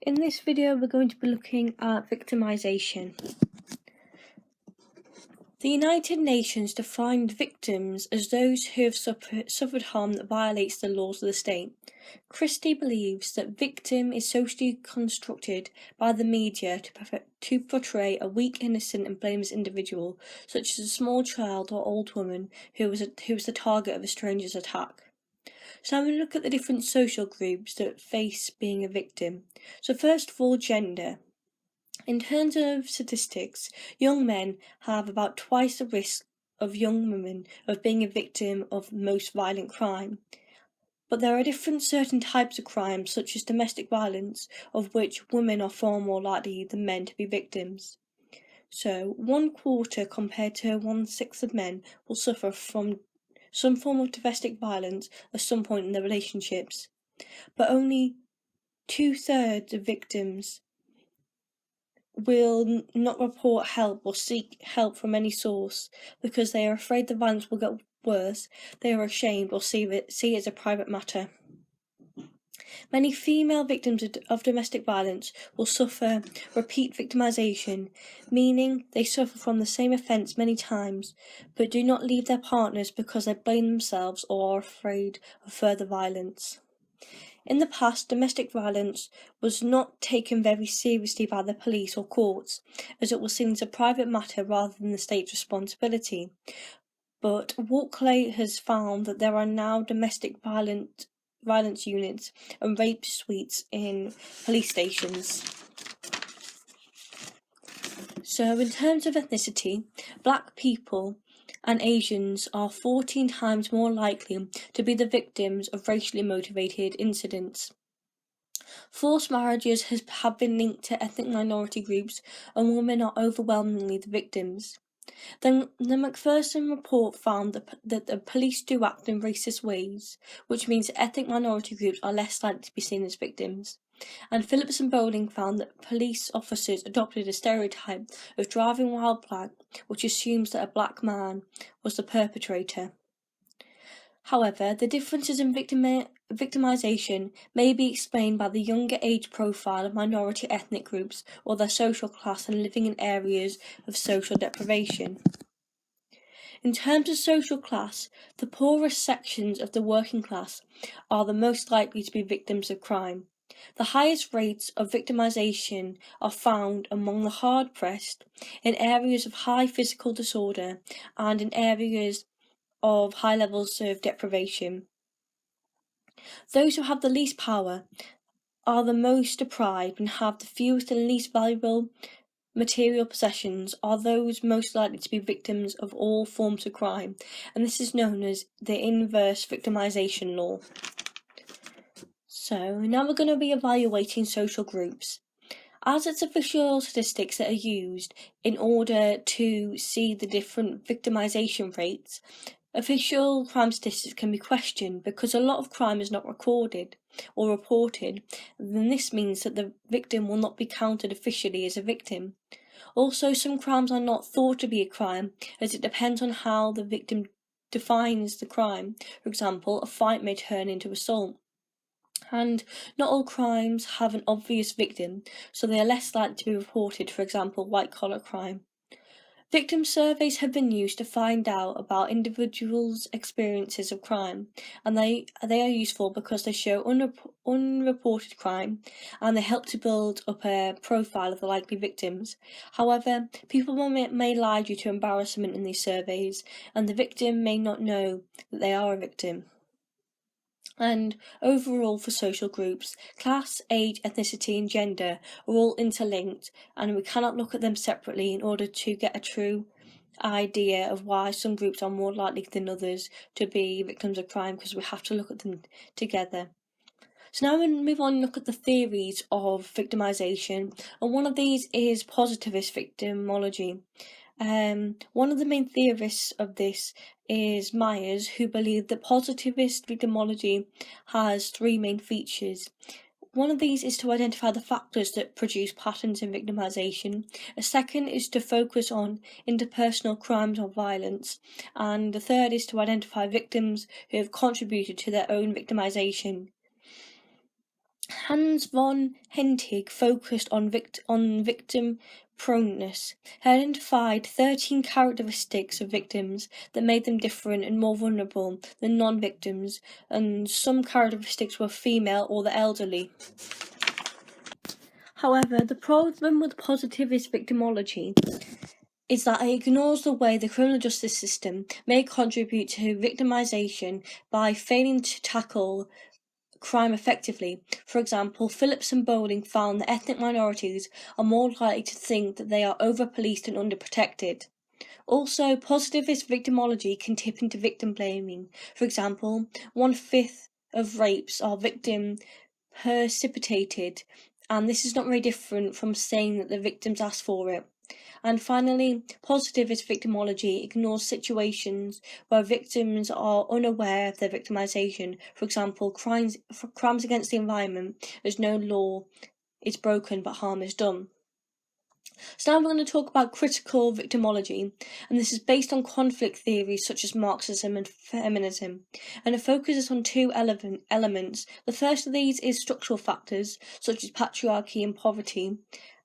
In this video, we're going to be looking at victimization. The United Nations defined victims as those who have suffered harm that violates the laws of the state. Christie believes that victim is socially constructed by the media to portray a weak, innocent and blameless individual, such as a small child or old woman who was the target of a stranger's attack. So I'm going to look at the different social groups that face being a victim. So first of all, gender. In terms of statistics, young men have about twice the risk of young women of being a victim of most violent crime. But there are certain types of crime, such as domestic violence, of which women are far more likely than men to be victims. So 1/4 compared to 1/6 of men will suffer from some form of domestic violence at some point in their relationships, but only 2/3 of victims will not report help or seek help from any source because they are afraid the violence will get worse, they are ashamed or see it as a private matter. Many female victims of domestic violence will suffer repeat victimization, meaning they suffer from the same offence many times, but do not leave their partners because they blame themselves or are afraid of further violence. In the past, domestic violence was not taken very seriously by the police or courts, as it was seen as a private matter rather than the state's responsibility. But Walkley has found that there are now domestic violence units and rape suites in police stations. So in terms of ethnicity, black people and Asians are 14 times more likely to be the victims of racially motivated incidents. Forced marriages have been linked to ethnic minority groups, and women are overwhelmingly the victims. The Macpherson report found that the police do act in racist ways, which means that ethnic minority groups are less likely to be seen as victims. And Phillips and Bowling found that police officers adopted a stereotype of driving while black, which assumes that a black man was the perpetrator. However, the differences in victimization may be explained by the younger age profile of minority ethnic groups or their social class and living in areas of social deprivation. In terms of social class, the poorest sections of the working class are the most likely to be victims of crime. The highest rates of victimization are found among the hard-pressed, in areas of high physical disorder, and in areas of high levels of deprivation. Those who have the least power are the most deprived and have the fewest and least valuable material possessions are those most likely to be victims of all forms of crime, and this is known as the inverse victimization law. So now we're going to be evaluating social groups. As it's official statistics that are used in order to see the different victimization rates, official crime statistics can be questioned because a lot of crime is not recorded or reported, then this means that the victim will not be counted officially as a victim. Also, some crimes are not thought to be a crime, as it depends on how the victim defines the crime. For example, a fight may turn into assault. And not all crimes have an obvious victim, so they are less likely to be reported, for example, white-collar crime. Victim surveys have been used to find out about individuals' experiences of crime, and they are useful because they show unreported crime, and they help to build up a profile of the likely victims. However, people may lie due to embarrassment in these surveys, and the victim may not know that they are a victim. And overall, for social groups, class, age, ethnicity and gender are all interlinked, and we cannot look at them separately in order to get a true idea of why some groups are more likely than others to be victims of crime, because we have to look at them together. So now we're going to move on and look at the theories of victimization, and one of these is positivist victimology. One of the main theorists of this is Myers, who believed that positivist victimology has three main features. One of these is to identify the factors that produce patterns in victimization. A second is to focus on interpersonal crimes or violence. And the third is to identify victims who have contributed to their own victimization. Hans von Hentig focused on victim proneness. He identified 13 characteristics of victims that made them different and more vulnerable than non-victims, and some characteristics were female or the elderly. However, the problem with positivist victimology is that it ignores the way the criminal justice system may contribute to victimization by failing to tackle crime effectively. For example, Phillips and Bowling found that ethnic minorities are more likely to think that they are over-policed and under-protected. Also, positivist victimology can tip into victim blaming. For example, 1/5 of rapes are victim precipitated, and this is not very different from saying that the victims asked for it. And finally, positivist victimology ignores situations where victims are unaware of their victimization. For example, crimes against the environment, as no law is broken but harm is done. So now we're going to talk about critical victimology, and this is based on conflict theories such as Marxism and feminism, and it focuses on two elements. The first of these is structural factors such as patriarchy and poverty,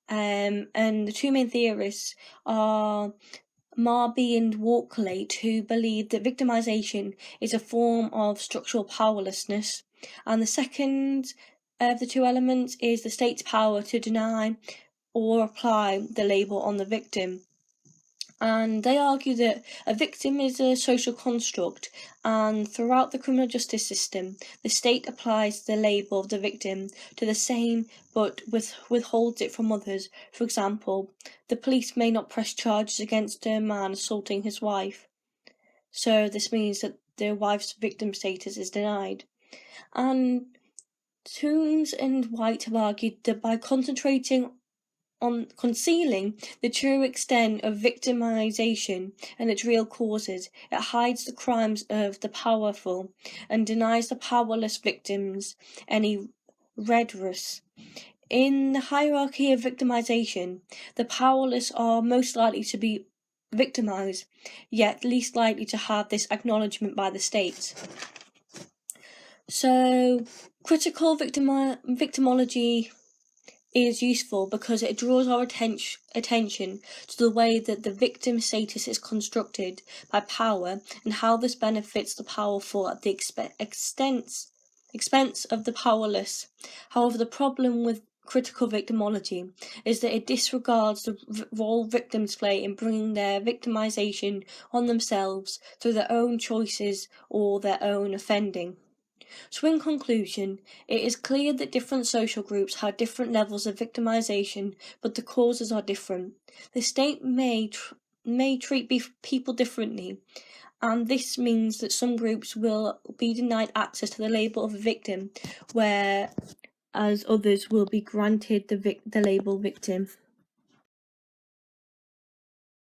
and the two main theorists are Marby and Walklate, who believe that victimization is a form of structural powerlessness, and the second of the two elements is the state's power to deny or apply the label on the victim. And they argue that a victim is a social construct, and throughout the criminal justice system, the state applies the label of the victim to the same but withholds it from others. For example, the police may not press charges against a man assaulting his wife, so this means that the wife's victim status is denied. And Toombs and White have argued that by concentrating on concealing the true extent of victimization and its real causes, it hides the crimes of the powerful and denies the powerless victims any redress. In the hierarchy of victimization, the powerless are most likely to be victimized, yet least likely to have this acknowledgement by the state. So, critical victimology is useful because it draws our attention to the way that the victim status is constructed by power and how this benefits the powerful at the expense of the powerless. However, the problem with critical victimology is that it disregards the role victims play in bringing their victimization on themselves through their own choices or their own offending. So in conclusion, it is clear that different social groups have different levels of victimization, but the causes are different. The state may treat people differently, and this means that some groups will be denied access to the label of a victim, whereas others will be granted the label victim.